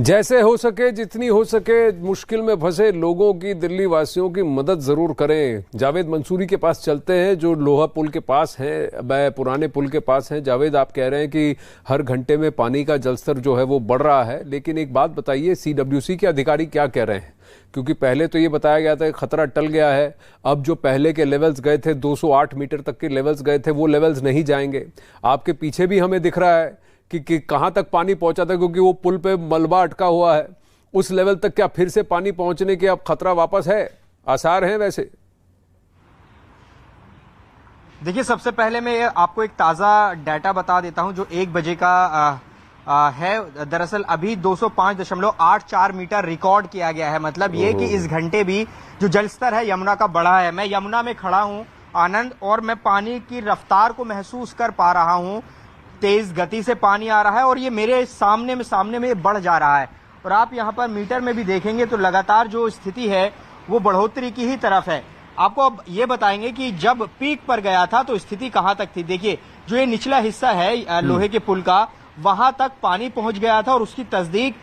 जैसे हो सके, जितनी हो सके, मुश्किल में फंसे लोगों की, दिल्ली वासियों की मदद जरूर करें। जावेद मंसूरी के पास चलते हैं जो लोहा पुल के पास है, पुराने पुल के पास है। जावेद, आप कह रहे हैं कि हर घंटे में पानी का जलस्तर जो है वो बढ़ रहा है, लेकिन एक बात बताइए, सीडब्ल्यूसी के अधिकारी क्या कह रहे हैं? क्योंकि पहले तो ये बताया गया था कि खतरा टल गया है, अब जो पहले के लेवल्स गए थे, 208 मीटर तक के लेवल्स गए थे, वो लेवल्स नहीं जाएंगे। आपके पीछे भी हमें दिख रहा है कि कहां तक पानी पहुंचा था, क्योंकि वो पुल पे मलबा अटका हुआ है। उस लेवल तक क्या फिर से पानी पहुंचने के अब खतरा वापस है? आसार हैं वैसे? देखिए, सबसे पहले मैं आपको एक ताज़ा डाटा बता देता हूं जो 1 बजे का है। दरअसल अभी 205.84 मीटर रिकॉर्ड किया गया है। मतलब ये कि इस घंटे भी जो जलस्तर है यमुना का बढ़ा है। मैं यमुना में खड़ा हूं आनंद, और मैं पानी की रफ्तार को महसूस कर पा रहा हूं। तेज गति से पानी आ रहा है और ये मेरे सामने में बढ़ जा रहा है। और आप यहाँ पर मीटर में भी देखेंगे तो लगातार जो स्थिति है वो बढ़ोतरी की ही तरफ है। आपको अब ये बताएंगे कि जब पीक पर गया था तो स्थिति कहाँ तक थी। देखिए, जो ये निचला हिस्सा है लोहे के पुल का, वहां तक पानी पहुंच गया था और उसकी तस्दीक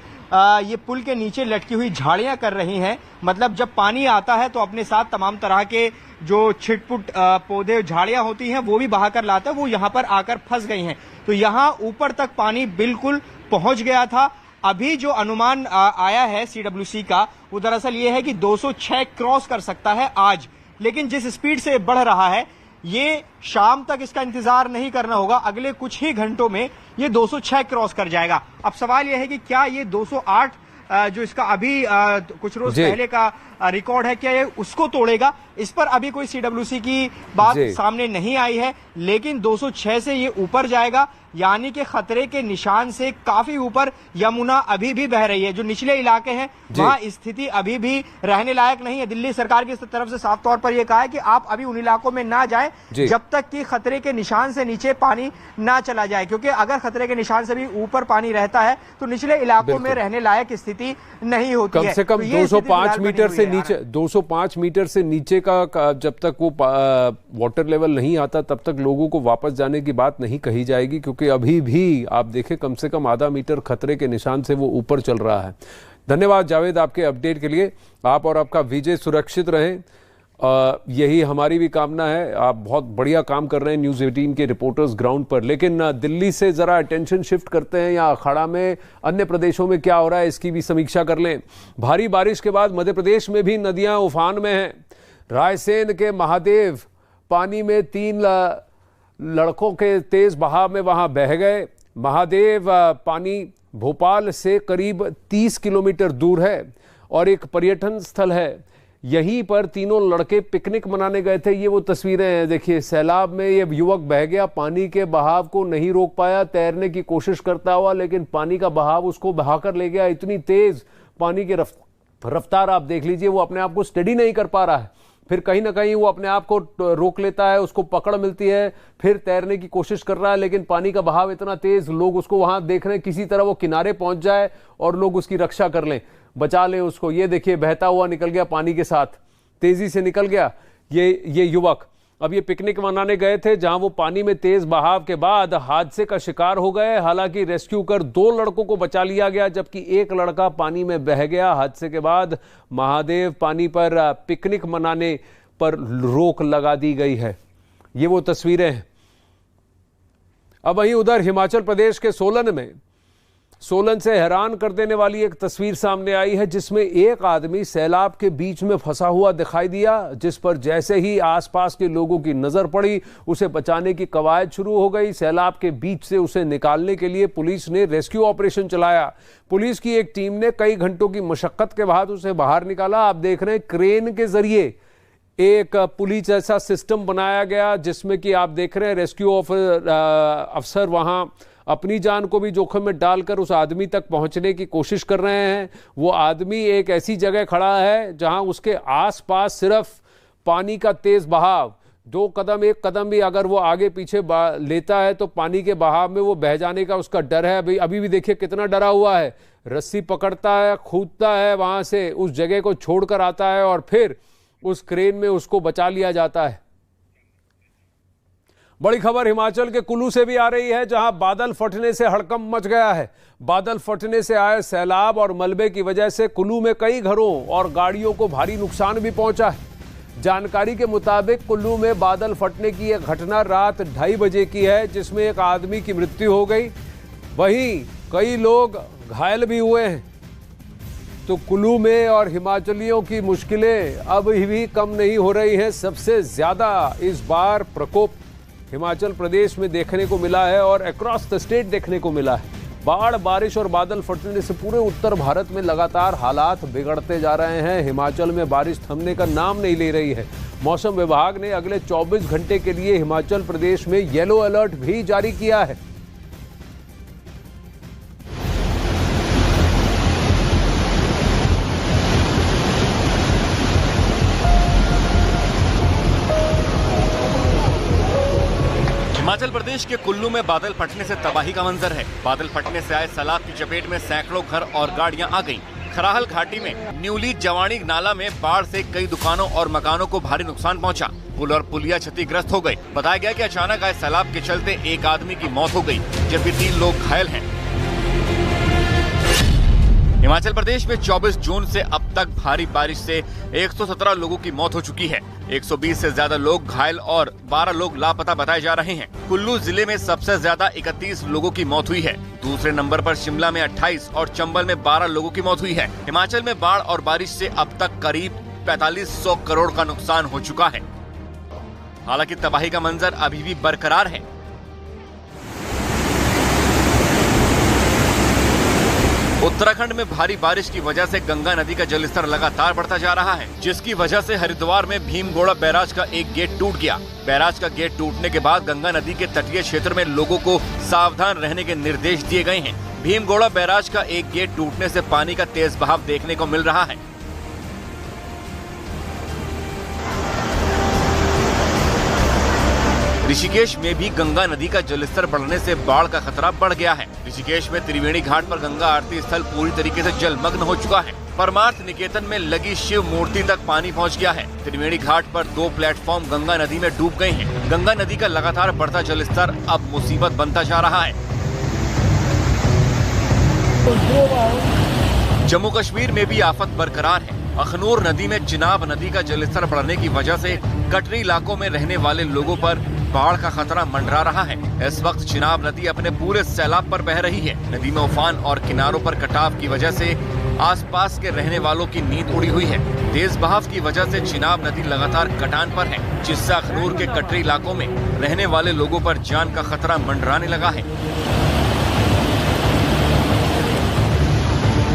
ये पुल के नीचे लटकी हुई झाड़ियां कर रही हैं। मतलब जब पानी आता है तो अपने साथ तमाम तरह के जो छिटपुट पौधे, झाड़ियां होती हैं, वो भी बहाकर लाता है। वो यहाँ पर आकर फंस गई हैं। तो यहाँ ऊपर तक पानी बिल्कुल पहुंच गया था। अभी जो अनुमान आया है सीडब्ल्यूसी का, वो दरअसल ये है कि 206 क्रॉस कर सकता है आज। लेकिन जिस स्पीड से बढ़ रहा है, ये शाम तक इसका इंतजार नहीं करना होगा। अगले कुछ ही घंटों में ये 206 क्रॉस कर जाएगा। अब सवाल यह है कि क्या ये 208 जो इसका अभी कुछ रोज पहले का रिकॉर्ड है, क्या ये उसको तोड़ेगा? इस पर अभी कोई सीडब्ल्यूसी की बात सामने नहीं आई है, लेकिन 206 से ये ऊपर जाएगा, यानी कि खतरे के निशान से काफी ऊपर यमुना अभी भी बह रही है। जो निचले इलाके हैं वहां स्थिति अभी भी रहने लायक नहीं है। दिल्ली सरकार की तरफ से साफ तौर पर यह कहा है कि आप अभी उन इलाकों में ना जाएं जब तक कि खतरे के निशान से नीचे पानी ना चला जाए, क्योंकि अगर खतरे के निशान से भी ऊपर पानी रहता है तो निचले इलाकों में रहने लायक स्थिति नहीं होती है। कम से कम 205 मीटर से नीचे, 205 मीटर से नीचे का जब तक वो वाटर लेवल नहीं आता तब तक लोगों को वापस जाने की बात नहीं कही जाएगी, क्योंकि अभी भी आप देखें कम से कम आधा मीटर खतरे के निशान से वो ऊपर चल रहा है। धन्यवाद जावेद आपके अपडेट के लिए। आप और आपका विजय सुरक्षित रहें, यही हमारी भी कामना है। आप बहुत बढ़िया काम कर रहे हैं न्यूज़ 18 के रिपोर्टर्स ग्राउंड पर। लेकिन दिल्ली से जरा अटेंशन शिफ्ट करते हैं, या अखाड़ा में अन्य प्रदेशों में क्या हो रहा है इसकी भी समीक्षा कर लें। भारी बारिश के बाद मध्य प्रदेश में भी नदियां उफान में हैं। रायसेन के महादेव पानी में 3 लड़कों के तेज बहाव में वहां बह गए। महादेव पानी भोपाल से करीब 30 किलोमीटर दूर है और एक पर्यटन स्थल है। यहीं पर तीनों लड़के पिकनिक मनाने गए थे। ये वो तस्वीरें हैं, देखिए। सैलाब में ये युवक बह गया, पानी के बहाव को नहीं रोक पाया, तैरने की कोशिश करता हुआ, लेकिन पानी का बहाव उसको बहाकर ले गया। इतनी तेज पानी की रफ्तार आप देख लीजिए, वो अपने आप को स्टडी नहीं कर पा रहा है। फिर कहीं ना कहीं वो अपने आप को रोक लेता है, उसको पकड़ मिलती है, फिर तैरने की कोशिश कर रहा है, लेकिन पानी का बहाव इतना तेज, लोग उसको वहां देख रहे हैं, किसी तरह वो किनारे पहुंच जाए और लोग उसकी रक्षा कर लें, बचा लें उसको। ये देखिए, बहता हुआ निकल गया, पानी के साथ तेजी से निकल गया ये युवक। अब ये पिकनिक मनाने गए थे जहां वो पानी में तेज बहाव के बाद हादसे का शिकार हो गए। हालांकि रेस्क्यू कर 2 लड़कों को बचा लिया गया, जबकि एक लड़का पानी में बह गया। हादसे के बाद महादेव पानी पर पिकनिक मनाने पर रोक लगा दी गई है। ये वो तस्वीरें हैं। अब वहीं उधर हिमाचल प्रदेश के सोलन से हैरान कर देने वाली एक तस्वीर सामने आई है, जिसमें एक आदमी सैलाब के बीच में फंसा हुआ दिखाई दिया, जिस पर जैसे ही आसपास के लोगों की नजर पड़ी, उसे बचाने की कवायद शुरू हो गई। सैलाब के बीच से उसे निकालने के लिए पुलिस ने रेस्क्यू ऑपरेशन चलाया। पुलिस की एक टीम ने कई घंटों की मशक्कत के बाद उसे बाहर निकाला। आप देख रहे हैं, क्रेन के जरिए एक पुलिस ऐसा सिस्टम बनाया गया, जिसमें कि आप देख रहे हैं रेस्क्यू अफसर वहां अपनी जान को भी जोखिम में डालकर उस आदमी तक पहुंचने की कोशिश कर रहे हैं। वो आदमी एक ऐसी जगह खड़ा है जहां उसके आसपास सिर्फ पानी का तेज बहाव, 2 कदम 1 कदम भी अगर वो आगे पीछे लेता है तो पानी के बहाव में वो बह जाने का उसका डर है। अभी भी देखिए कितना डरा हुआ है, रस्सी पकड़ता है, कूदता है, वहां से उस जगह को छोड़कर आता है और फिर उस क्रेन में उसको बचा लिया जाता है। बड़ी खबर हिमाचल के कुल्लू से भी आ रही है, जहां बादल फटने से हड़कंप मच गया है। बादल फटने से आए सैलाब और मलबे की वजह से कुल्लू में कई घरों और गाड़ियों को भारी नुकसान भी पहुंचा है। जानकारी के मुताबिक कुल्लू में बादल फटने की एक घटना रात 2:30 बजे की है, जिसमें एक आदमी की मृत्यु हो गई, वहीं कई लोग घायल भी हुए हैं। तो कुल्लू में और हिमाचलियों की मुश्किलें अब भी कम नहीं हो रही हैं। सबसे ज्यादा इस बार प्रकोप हिमाचल प्रदेश में देखने को मिला है और अक्रॉस द स्टेट देखने को मिला है। बाढ़, बारिश और बादल फटने से पूरे उत्तर भारत में लगातार हालात बिगड़ते जा रहे हैं। हिमाचल में बारिश थमने का नाम नहीं ले रही है। मौसम विभाग ने अगले 24 घंटे के लिए हिमाचल प्रदेश में येलो अलर्ट भी जारी किया है। हिमाचल प्रदेश के कुल्लू में बादल फटने से तबाही का मंजर है। बादल फटने से आए सैलाब की चपेट में सैकड़ों घर और गाड़ियां आ गईं। खराहल घाटी में न्यूली जवाणी नाला में बाढ़ से कई दुकानों और मकानों को भारी नुकसान पहुंचा। पुल और पुलिया क्षतिग्रस्त हो गए। बताया गया कि अचानक आए सैलाब के चलते एक आदमी की मौत हो गई, जबकि 3 लोग घायल हैं। हिमाचल प्रदेश में 24 जून से अब तक भारी बारिश से 117 लोगों की मौत हो चुकी है। 120 से ज्यादा लोग घायल और 12 लोग लापता बताए जा रहे हैं। कुल्लू जिले में सबसे ज्यादा 31 लोगों की मौत हुई है। दूसरे नंबर पर शिमला में 28 और चंबल में 12 लोगों की मौत हुई है। हिमाचल में बाढ़ और बारिश से अब तक करीब 4500 करोड़ का नुकसान हो चुका है। हालांकि तबाही का मंजर अभी भी बरकरार है। उत्तराखंड में भारी बारिश की वजह से गंगा नदी का जलस्तर लगातार बढ़ता जा रहा है, जिसकी वजह से हरिद्वार में भीमगोड़ा बैराज का एक गेट टूट गया। बैराज का गेट टूटने के बाद गंगा नदी के तटीय क्षेत्र में लोगों को सावधान रहने के निर्देश दिए गए हैं। भीमगोड़ा बैराज का एक गेट टूटने से पानी का तेज बहाव देखने को मिल रहा है। ऋषिकेश में भी गंगा नदी का जलस्तर बढ़ने से बाढ़ का खतरा बढ़ गया है। ऋषिकेश में त्रिवेणी घाट पर गंगा आरती स्थल पूरी तरीके से जलमग्न हो चुका है। परमार्थ निकेतन में लगी शिव मूर्ति तक पानी पहुंच गया है। त्रिवेणी घाट पर 2 प्लेटफॉर्म गंगा नदी में डूब गए हैं। गंगा नदी का लगातार बढ़ता जलस्तर अब मुसीबत बनता जा रहा है। जम्मू कश्मीर में भी आफत बरकरार है। अखनूर नदी में चिनाब नदी का जलस्तर बढ़ने की वजह से कटरी इलाकों में रहने वाले लोगों पर बाढ़ का खतरा मंडरा रहा है। इस वक्त चिनाब नदी अपने पूरे सैलाब पर बह रही है। नदी में उफान और किनारों पर कटाव की वजह से आसपास के रहने वालों की नींद उड़ी हुई है। तेज बहाव की वजह से चिनाब नदी लगातार कटान पर है, जिससे अखनूर के कटरी इलाकों में रहने वाले लोगों पर जान का खतरा मंडराने लगा है।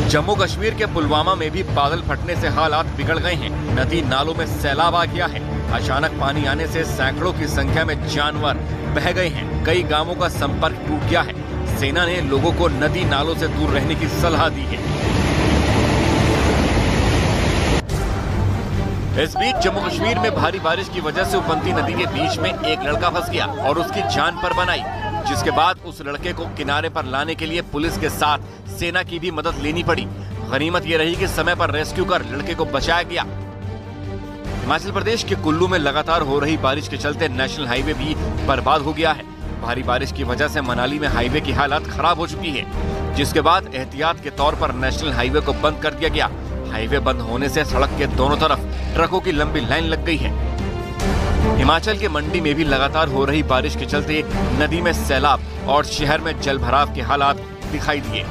जम्मू कश्मीर के पुलवामा में भी बादल फटने से हालात बिगड़ गए हैं। नदी नालों में सैलाब आ गया है। अचानक पानी आने से सैकड़ों की संख्या में जानवर बह गए हैं। कई गांवों का संपर्क टूट गया है। सेना ने लोगों को नदी नालों से दूर रहने की सलाह दी है। इस बीच जम्मू कश्मीर में भारी बारिश की वजह से उफनती नदी के बीच में एक लड़का फंस गया और उसकी जान पर बनाई, जिसके बाद उस लड़के को किनारे पर लाने के लिए पुलिस के साथ सेना की भी मदद लेनी पड़ी। गनीमत ये रही कि समय पर रेस्क्यू कर लड़के को बचाया गया। हिमाचल प्रदेश के कुल्लू में लगातार हो रही बारिश के चलते नेशनल हाईवे भी बर्बाद हो गया है। भारी बारिश की वजह से मनाली में हाईवे की हालत खराब हो चुकी है, जिसके बाद एहतियात के तौर पर नेशनल हाईवे को बंद कर दिया गया। हाईवे बंद होने से सड़क के दोनों तरफ ट्रकों की लंबी लाइन लग गई है। हिमाचल के मंडी में भी लगातार हो रही बारिश के चलते नदी में सैलाब और शहर में जलभराव के हालात दिखाई दिए।